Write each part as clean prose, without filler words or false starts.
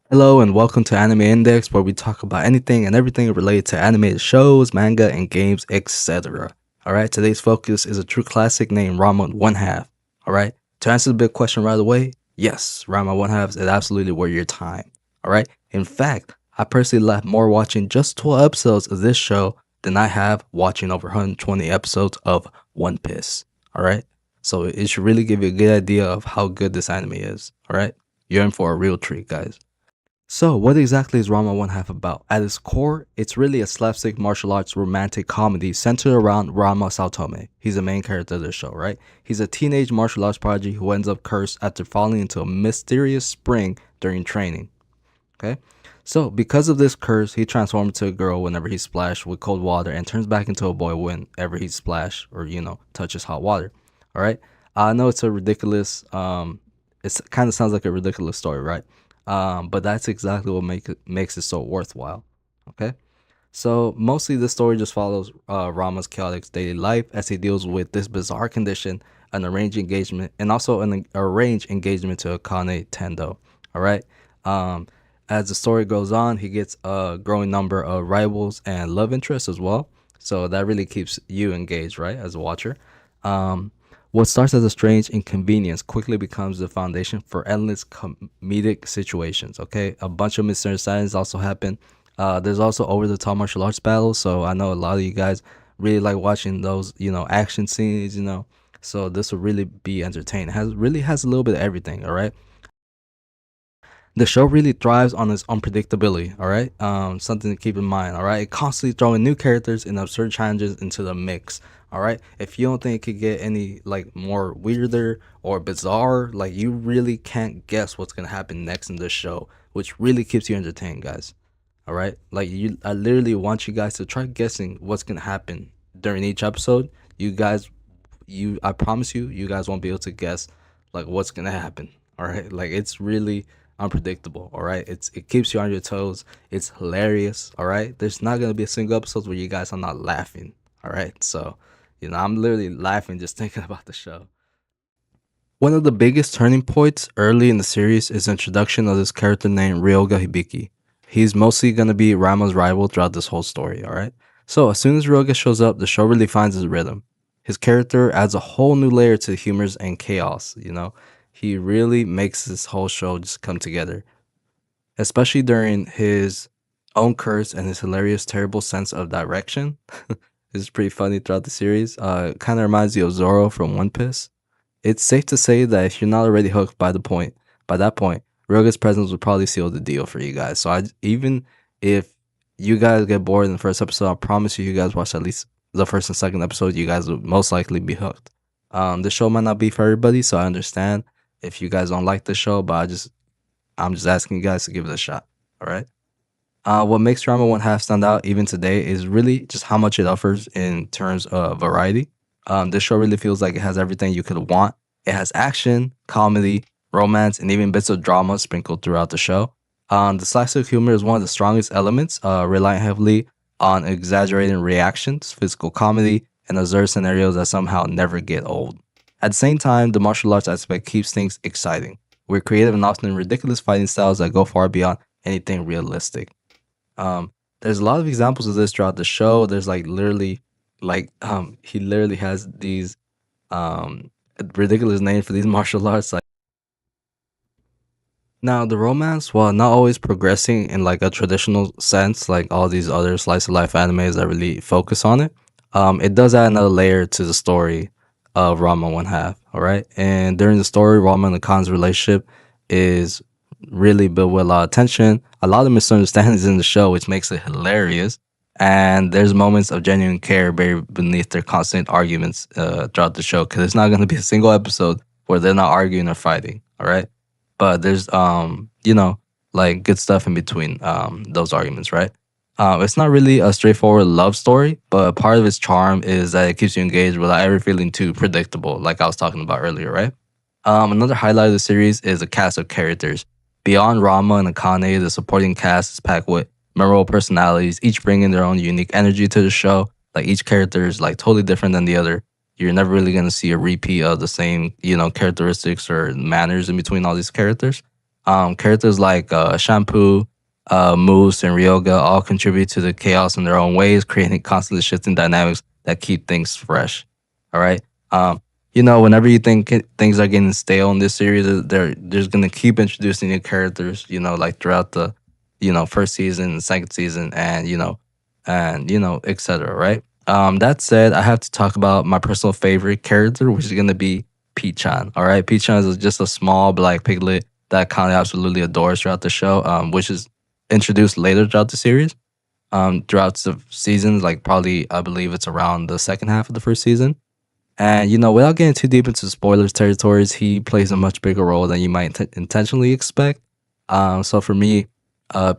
Hello and welcome to Anime Index, where we talk about anything and everything related to animated shows, manga, and games, etc. Alright, today's focus is a true classic named Ranma One Half. Alright, to answer the big question right away, yes, Ranma One Half is absolutely worth your time. Alright, in fact, I personally left more watching just 12 episodes of this show than I have watching over 120 episodes of One Piece. Alright, so it should really give you a good idea of how good this anime is. Alright, you're in for a real treat, guys. So, what exactly is Ranma One Half about? At its core, it's really a slapstick martial arts romantic comedy centered around Ranma Saotome. He's the main character of the show, right? He's a teenage martial arts prodigy who ends up cursed after falling into a mysterious spring during training. Okay? So, because of this curse, he transforms into a girl whenever he's splashed with cold water and turns back into a boy whenever he's splashed or, touches hot water. Alright? I know it's a ridiculous, it kind of sounds like a ridiculous story, right? But that's exactly what makes it so worthwhile. Okay, so mostly the story just follows Rama's chaotic daily life as he deals with this bizarre condition, an arranged engagement, and also an arranged engagement to Akane Tendo. All right. Um, as the story goes on, he gets a growing number of rivals and love interests as well. So that really keeps you engaged, right, as a watcher. Um, what starts as a strange inconvenience quickly becomes the foundation for endless comedic situations. Okay, a bunch of misunderstandings also happen. There's also over-the-top martial arts battles, so I know a lot of you guys really like watching those, action scenes. So this will really be entertaining. Has a little bit of everything. All right. The show really thrives on its unpredictability, all right? Something to keep in mind, all right? It constantly throwing new characters and absurd challenges into the mix, all right? If you don't think it could get any like more weirder or bizarre, like you really can't guess what's gonna happen next in this show, which really keeps you entertained, guys. All right? I literally want you guys to try guessing what's gonna happen during each episode. You guys, I promise you, you guys won't be able to guess like what's gonna happen. All right, like it's really unpredictable. All right, it keeps you on your toes. It's hilarious. All right, there's not gonna be a single episode where you guys are not laughing. All right, so I'm literally laughing just thinking about the show. One of the biggest turning points early in the series is the introduction of this character named Ryoga Hibiki. He's mostly gonna be Rama's rival throughout this whole story. All right, so as soon as Ryoga shows up, the show really finds his rhythm. His character adds a whole new layer to the humors and chaos. He really makes this whole show just come together, especially during his own curse and his hilarious, terrible sense of direction. This is pretty funny throughout the series. Kind of reminds you of Zoro from One Piece. It's safe to say that if you're not already hooked by that point, Ryoga's presence would probably seal the deal for you guys. So even if you guys get bored in the first episode, I promise you guys watch at least the first and second episode, you guys would most likely be hooked. The show might not be for everybody, so I understand if you guys don't like the show, but I'm just asking you guys to give it a shot. All right. What makes Drama One Half stand out even today is really just how much it offers in terms of variety. This show really feels like it has everything you could want. It has action, comedy, romance, and even bits of drama sprinkled throughout the show. The slapstick humor is one of the strongest elements, relying heavily on exaggerating reactions, physical comedy, and absurd scenarios that somehow never get old. At the same time, the martial arts aspect keeps things exciting, with creative and often ridiculous fighting styles that go far beyond anything realistic. There's a lot of examples of this throughout the show. There's he literally has these um ridiculous names for these martial arts. Like, now the romance, while not always progressing in like a traditional sense, like all these other slice of life animes that really focus on it, it does add another layer to the story of Rama One Half. All right, and during the story, Rama and Khan's relationship is really built with a lot of tension, a lot of misunderstandings in the show, which makes it hilarious. And there's moments of genuine care buried beneath their constant arguments throughout the show, because it's not going to be a single episode where they're not arguing or fighting. All right, but there's like good stuff in between those arguments, right? It's not really a straightforward love story, but part of its charm is that it keeps you engaged without ever feeling too predictable, like I was talking about earlier, right? Another highlight of the series is the cast of characters. Beyond Rama and Akane, the supporting cast is packed with memorable personalities, each bringing their own unique energy to the show. Like each character is like totally different than the other. You're never really gonna see a repeat of the same, characteristics or manners in between all these characters. Characters like Shampoo, Moose, and Ryoga all contribute to the chaos in their own ways, creating constantly shifting dynamics that keep things fresh. All right. Um, whenever you think things are getting stale in this series, they're just gonna keep introducing new characters. Like throughout the, first season, second season, and etc. Right. That said, I have to talk about my personal favorite character, which is gonna be Pichan. All right, Pichan is just a small black piglet that Connie absolutely adores throughout the show, which is introduced later throughout the series. Throughout the seasons, like probably I believe it's around the second half of the first season. And without getting too deep into spoilers territories, he plays a much bigger role than you might intentionally expect. So for me,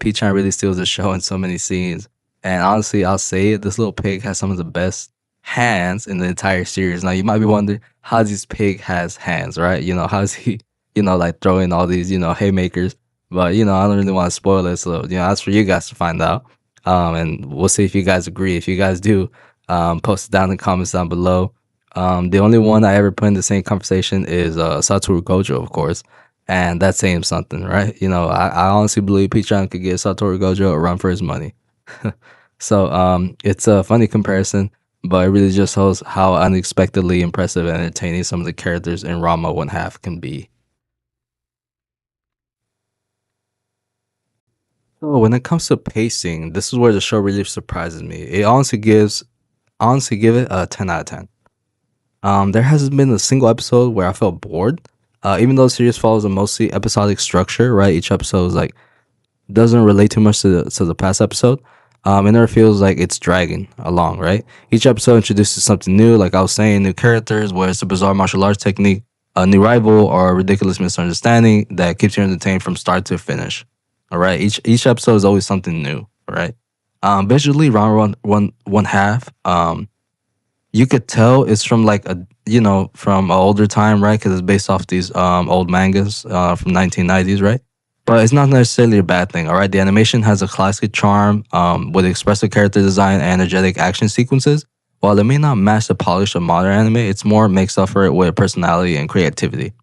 P-chan really steals the show in so many scenes. And honestly, I'll say it, this little pig has some of the best hands in the entire series. Now you might be wondering, how does this pig has hands, right? How's he, like throwing all these, haymakers? But I don't really want to spoil it, so that's for you guys to find out. And we'll see if you guys agree. If you guys do, post it down in the comments down below. The only one I ever put in the same conversation is Satoru Gojo, of course, and that's saying something, right? I honestly believe Pichan could get Satoru Gojo a run for his money. So it's a funny comparison, but it really just shows how unexpectedly impressive and entertaining some of the characters in Ranma One Half can be. So when it comes to pacing, this is where the show really surprises me. It honestly give it a 10 out of 10. There hasn't been a single episode where I felt bored. Even though the series follows a mostly episodic structure, right? Each episode is like doesn't relate too much to the past episode. It never feels like it's dragging along, right? Each episode introduces something new, like I was saying, new characters, whether it's a bizarre martial arts technique, a new rival, or a ridiculous misunderstanding that keeps you entertained from start to finish. All right, each episode is always something new, all right? Visually, round one half. You could tell it's from like a from an older time, right? Because it's based off these old mangas from 1990s, right? But it's not necessarily a bad thing. All right, the animation has a classic charm with expressive character design and energetic action sequences. While it may not match the polish of modern anime, it's more makes up for it with personality and creativity.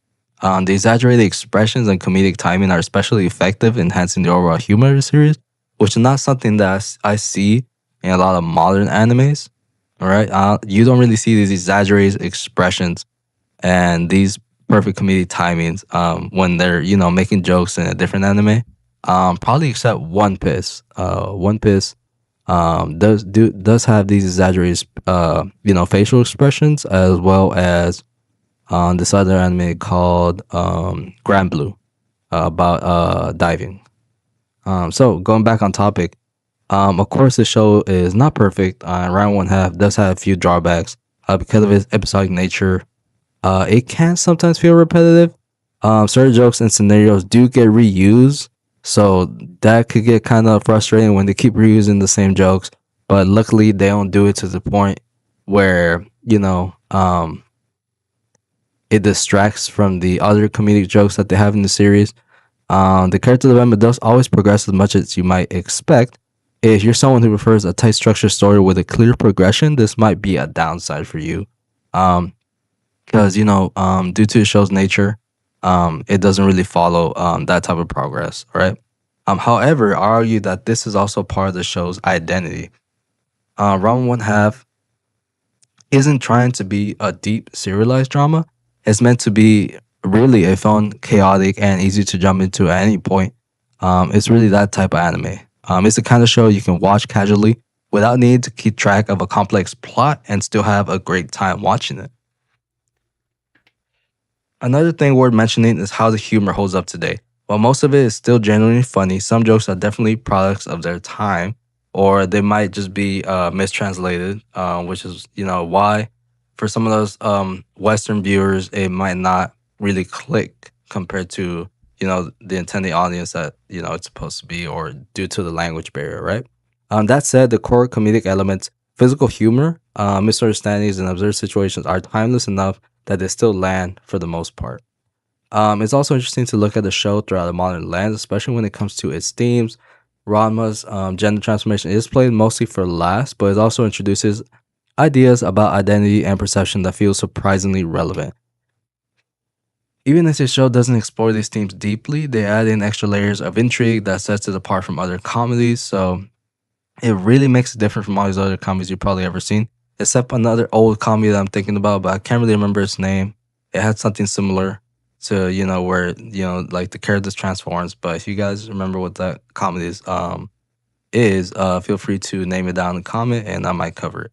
The exaggerated expressions and comedic timing are especially effective, enhancing the overall humor of the series, which is not something that I see in a lot of modern animes. All right. You don't really see these exaggerated expressions and these perfect comedic timings when they're making jokes in a different anime. Probably except One Piece. One Piece does have these exaggerated facial expressions, as well as this other anime called Grand Blue about diving. So going back on topic, of course, the show is not perfect. Round One Half does have a few drawbacks because of its episodic nature. It can sometimes feel repetitive. Certain jokes and scenarios do get reused, so that could get kind of frustrating when they keep reusing the same jokes. But luckily, they don't do it to the point where it distracts from the other comedic jokes that they have in the series. The character development does always progress as much as you might expect. If you're someone who prefers a tight structured story with a clear progression, this might be a downside for you. Because due to the show's nature, it doesn't really follow that type of progress, right? However, I argue that this is also part of the show's identity. Round One Half isn't trying to be a deep serialized drama. It's meant to be really a fun, chaotic, and easy to jump into at any point. It's really that type of anime. It's the kind of show you can watch casually without needing to keep track of a complex plot and still have a great time watching it. Another thing worth mentioning is how the humor holds up today. While most of it is still genuinely funny, some jokes are definitely products of their time, or they might just be mistranslated, which is why for some of those Western viewers it might not really click compared to the intended audience that it's supposed to be, or due to the language barrier, right? That said, the core comedic elements, physical humor, misunderstandings, and absurd situations are timeless enough that they still land for the most part. It's also interesting to look at the show throughout a modern lens, especially when it comes to its themes. Ranma's gender transformation is played mostly for laughs, but it also introduces ideas about identity and perception that feel surprisingly relevant. Even if the show doesn't explore these themes deeply, they add in extra layers of intrigue that sets it apart from other comedies. So it really makes it different from all these other comedies you've probably ever seen, except another old comedy that I'm thinking about, but I can't really remember its name. It had something similar to, where, like the characters transforms. But if you guys remember what that comedy is, feel free to name it down in the comment and I might cover it.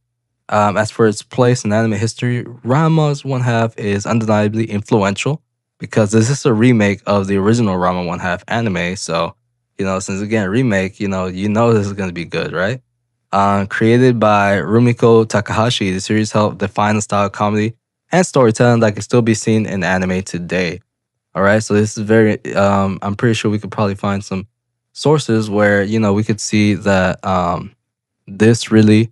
As for its place in anime history, Ranma's One Half is undeniably influential because this is a remake of the original Ranma One Half anime. So, since again remake, you know this is gonna be good, right? Created by Rumiko Takahashi, the series helped define the style of comedy and storytelling that can still be seen in anime today. All right, so this is very. I'm pretty sure we could probably find some sources where we could see that this really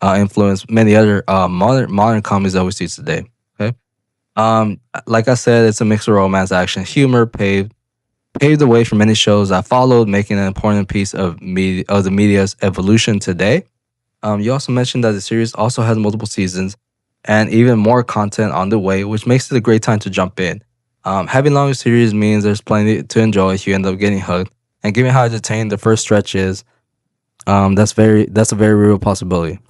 influenced many other modern comedies that we see today. Okay, like I said, it's a mix of romance, action, humor, paved the way for many shows that followed, making an important piece of the media's evolution today. You also mentioned that the series also has multiple seasons and even more content on the way, which makes it a great time to jump in. Having longer series means there's plenty to enjoy if you end up getting hooked. And given how entertaining the first stretch is, that's a very real possibility.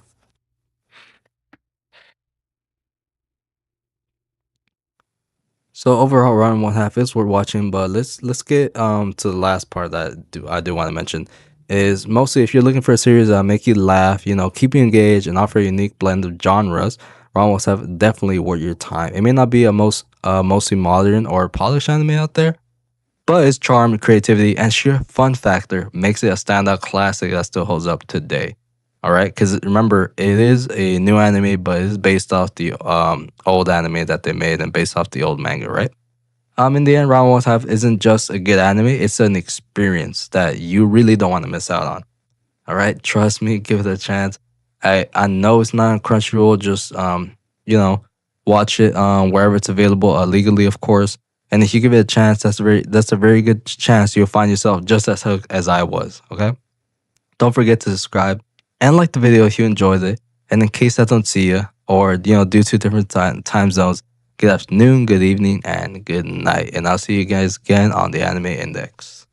So overall, round one half is worth watching, but let's get to the last part that I do want to mention is mostly if you're looking for a series that make you laugh, keep you engaged and offer a unique blend of genres. Round one half definitely worth your time. It may not be a mostly modern or polished anime out there, but its charm, creativity, and sheer fun factor makes it a standout classic that still holds up today. All right, because remember, it is a new anime, but it's based off the old anime that they made and based off the old manga, right? In the end, Round One Half isn't just a good anime; it's an experience that you really don't want to miss out on. All right, trust me, give it a chance. I know it's not on Crunchyroll. Just you know, watch it wherever it's available, legally, of course. And if you give it a chance, that's a very good chance you'll find yourself just as hooked as I was. Okay, don't forget to subscribe and like the video if you enjoyed it. And in case I don't see you, or due to different time zones, good afternoon, good evening, and good night. And I'll see you guys again on the Anime Index.